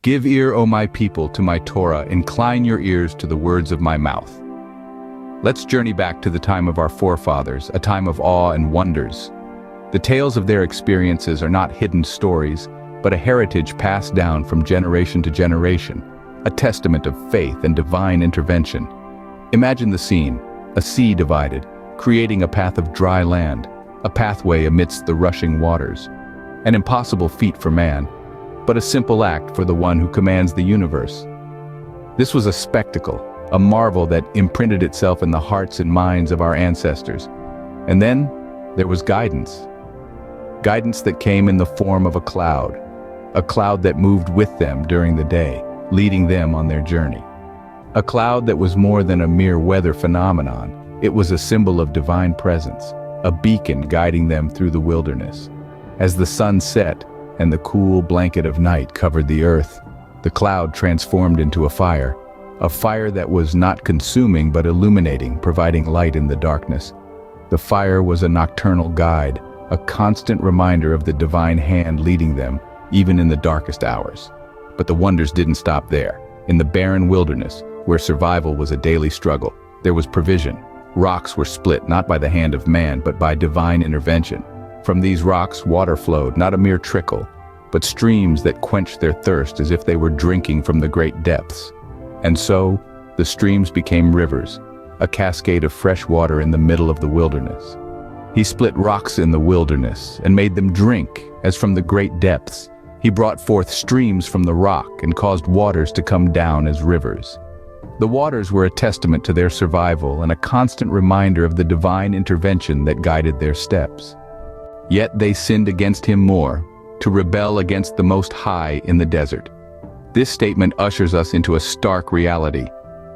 Give ear, O my people, to my Torah, incline your ears to the words of my mouth. Let's journey back to the time of our forefathers, a time of awe and wonders. The tales of their experiences are not hidden stories, but a heritage passed down from generation to generation, a testament of faith and divine intervention. Imagine the scene, a sea divided, creating a path of dry land, a pathway amidst the rushing waters. An impossible feat for man, but a simple act for the one who commands the universe. This was a spectacle, a marvel that imprinted itself in the hearts and minds of our ancestors. And then there was guidance. Guidance that came in the form of a cloud that moved with them during the day, leading them on their journey. A cloud that was more than a mere weather phenomenon. It was a symbol of divine presence, a beacon guiding them through the wilderness. As the sun set and the cool blanket of night covered the earth, the cloud transformed into a fire that was not consuming but illuminating, providing light in the darkness. The fire was a nocturnal guide, a constant reminder of the divine hand leading them, even in the darkest hours. But the wonders didn't stop there. In the barren wilderness, where survival was a daily struggle, there was provision. Rocks were split not by the hand of man, but by divine intervention. From these rocks, water flowed, not a mere trickle, but streams that quenched their thirst as if they were drinking from the great depths. And so, the streams became rivers, a cascade of fresh water in the middle of the wilderness. He split rocks in the wilderness and made them drink, as from the great depths. He brought forth streams from the rock and caused waters to come down as rivers. The waters were a testament to their survival and a constant reminder of the divine intervention that guided their steps. Yet they sinned against him more, to rebel against the Most High in the desert. This statement ushers us into a stark reality.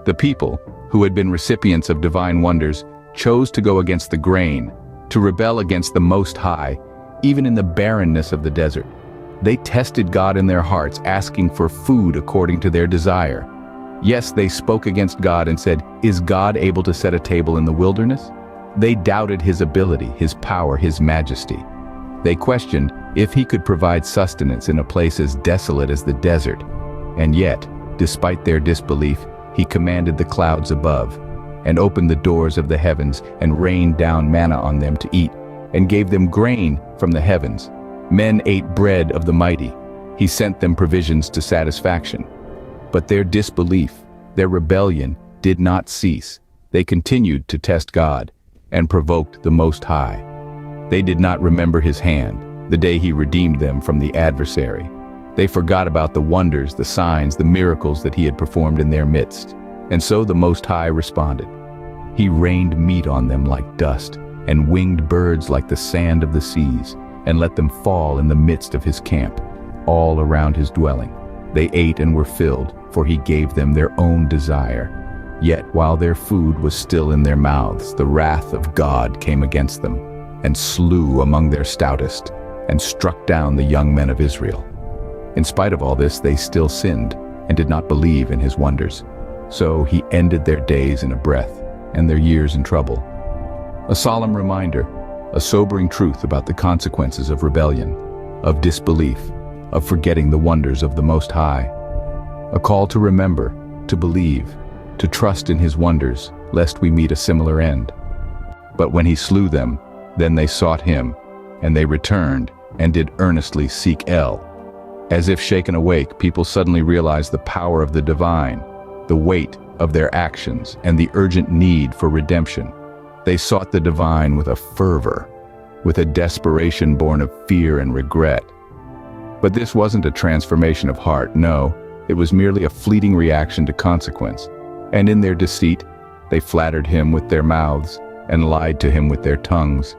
The people, who had been recipients of divine wonders, chose to go against the grain, to rebel against the Most High, even in the barrenness of the desert. They tested God in their hearts, asking for food according to their desire. Yes, they spoke against God and said, "Is God able to set a table in the wilderness?" They doubted his ability, his power, his majesty. They questioned if he could provide sustenance in a place as desolate as the desert. And yet, despite their disbelief, he commanded the clouds above, and opened the doors of the heavens, and rained down manna on them to eat, and gave them grain from the heavens. Men ate bread of the mighty. He sent them provisions to satisfaction. But their disbelief, their rebellion, did not cease. They continued to test God, and provoked the Most High. They did not remember his hand, the day he redeemed them from the adversary. They forgot about the wonders, the signs, the miracles that he had performed in their midst. And so the Most High responded. He rained meat on them like dust, and winged birds like the sand of the seas, and let them fall in the midst of his camp, all around his dwelling. They ate and were filled, for he gave them their own desire. Yet while their food was still in their mouths, the wrath of God came against them, and slew among their stoutest, and struck down the young men of Israel. In spite of all this, they still sinned, and did not believe in his wonders. So he ended their days in a breath, and their years in trouble. A solemn reminder, a sobering truth about the consequences of rebellion, of disbelief, of forgetting the wonders of the Most High. A call to remember, to believe, to trust in his wonders, lest we meet a similar end. But when he slew them, then they sought him, and they returned, and did earnestly seek El. As if shaken awake, people suddenly realized the power of the divine, the weight of their actions, and the urgent need for redemption. They sought the divine with a fervor, with a desperation born of fear and regret. But this wasn't a transformation of heart, no, it was merely a fleeting reaction to consequence. And in their deceit, they flattered him with their mouths and lied to him with their tongues.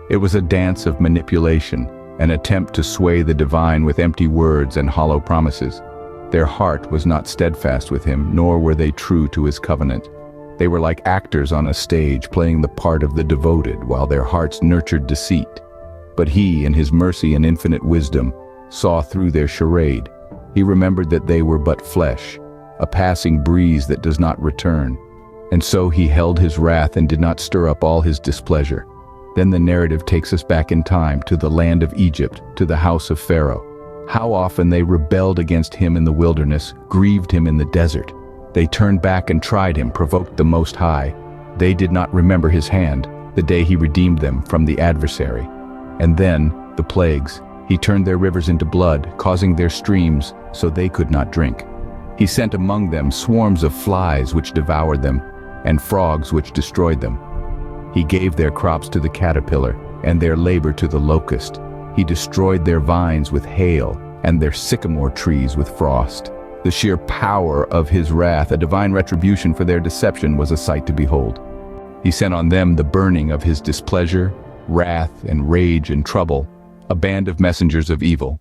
It was a dance of manipulation, an attempt to sway the divine with empty words and hollow promises. Their heart was not steadfast with him, nor were they true to his covenant. They were like actors on a stage playing the part of the devoted while their hearts nurtured deceit. But he, in his mercy and infinite wisdom, saw through their charade. He remembered that they were but flesh, a passing breeze that does not return. And so he held his wrath and did not stir up all his displeasure. Then the narrative takes us back in time to the land of Egypt, to the house of Pharaoh. How often they rebelled against him in the wilderness, grieved him in the desert. They turned back and tried him, provoked the Most High. They did not remember his hand, the day he redeemed them from the adversary. And then, the plagues. He turned their rivers into blood, causing their streams so they could not drink. He sent among them swarms of flies which devoured them, and frogs which destroyed them. He gave their crops to the caterpillar, and their labor to the locust. He destroyed their vines with hail, and their sycamore trees with frost. The sheer power of his wrath, a divine retribution for their deception, was a sight to behold. He sent on them the burning of his displeasure, wrath and rage and trouble, a band of messengers of evil.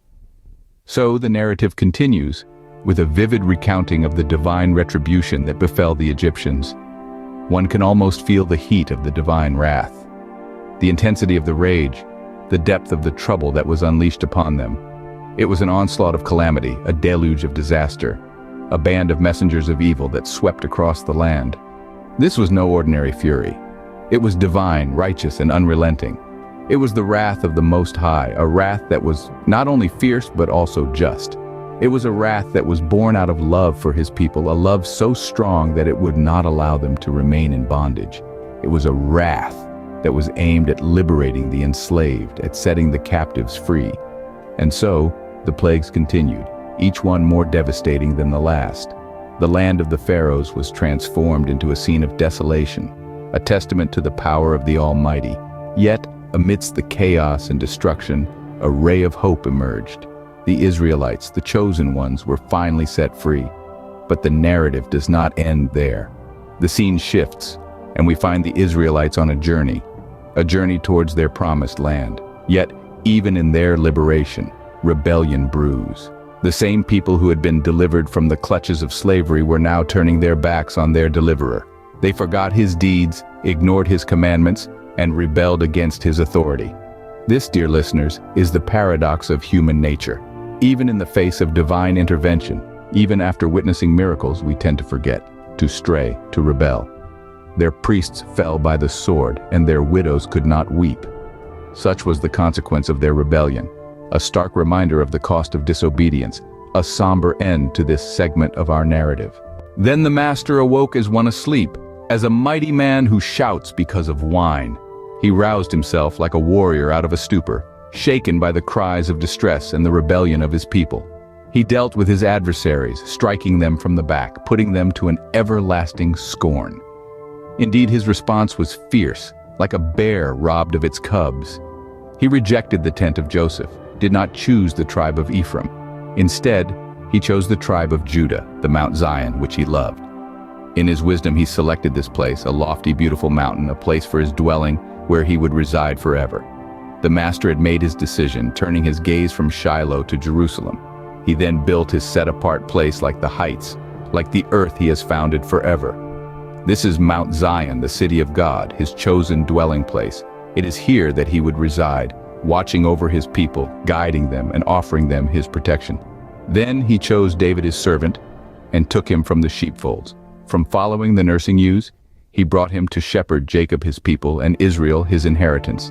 So the narrative continues, with a vivid recounting of the divine retribution that befell the Egyptians. One can almost feel the heat of the divine wrath, the intensity of the rage, the depth of the trouble that was unleashed upon them. It was an onslaught of calamity, a deluge of disaster, a band of messengers of evil that swept across the land. This was no ordinary fury. It was divine, righteous, and unrelenting. It was the wrath of the Most High, a wrath that was not only fierce but also just. It was a wrath that was born out of love for his people, a love so strong that it would not allow them to remain in bondage. It was a wrath that was aimed at liberating the enslaved, at setting the captives free. And so, the plagues continued, each one more devastating than the last. The land of the pharaohs was transformed into a scene of desolation, a testament to the power of the Almighty. Yet, amidst the chaos and destruction, a ray of hope emerged. The Israelites, the chosen ones, were finally set free. But the narrative does not end there. The scene shifts, and we find the Israelites on a journey towards their promised land. Yet, even in their liberation, rebellion brews. The same people who had been delivered from the clutches of slavery were now turning their backs on their deliverer. They forgot his deeds, ignored his commandments, and rebelled against his authority. This, dear listeners, is the paradox of human nature. Even in the face of divine intervention, even after witnessing miracles, we tend to forget, to stray, to rebel. Their priests fell by the sword, and their widows could not weep. Such was the consequence of their rebellion, a stark reminder of the cost of disobedience, a somber end to this segment of our narrative. Then the master awoke as one asleep, as a mighty man who shouts because of wine. He roused himself like a warrior out of a stupor, shaken by the cries of distress and the rebellion of his people. He dealt with his adversaries, striking them from the back, putting them to an everlasting scorn. Indeed, his response was fierce, like a bear robbed of its cubs. He rejected the tent of Joseph, did not choose the tribe of Ephraim. Instead, he chose the tribe of Judah, the Mount Zion, which he loved. In his wisdom, he selected this place, a lofty, beautiful mountain, a place for his dwelling, where he would reside forever. The master had made his decision, turning his gaze from Shiloh to Jerusalem. He then built his set-apart place like the heights, like the earth he has founded forever. This is Mount Zion, the city of God, his chosen dwelling place. It is here that he would reside, watching over his people, guiding them, and offering them his protection. Then he chose David his servant, and took him from the sheepfolds. From following the nursing ewes, he brought him to shepherd Jacob his people and Israel his inheritance.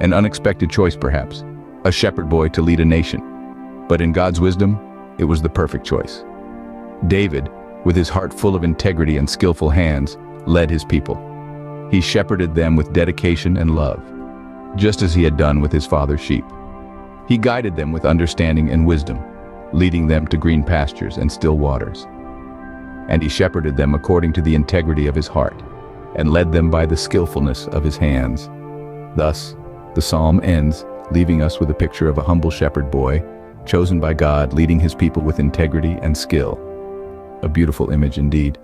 An unexpected choice perhaps, a shepherd boy to lead a nation. But in God's wisdom, it was the perfect choice. David, with his heart full of integrity and skillful hands, led his people. He shepherded them with dedication and love, just as he had done with his father's sheep. He guided them with understanding and wisdom, leading them to green pastures and still waters. And he shepherded them according to the integrity of his heart, and led them by the skillfulness of his hands. Thus, the psalm ends, leaving us with a picture of a humble shepherd boy, chosen by God, leading his people with integrity and skill. A beautiful image indeed.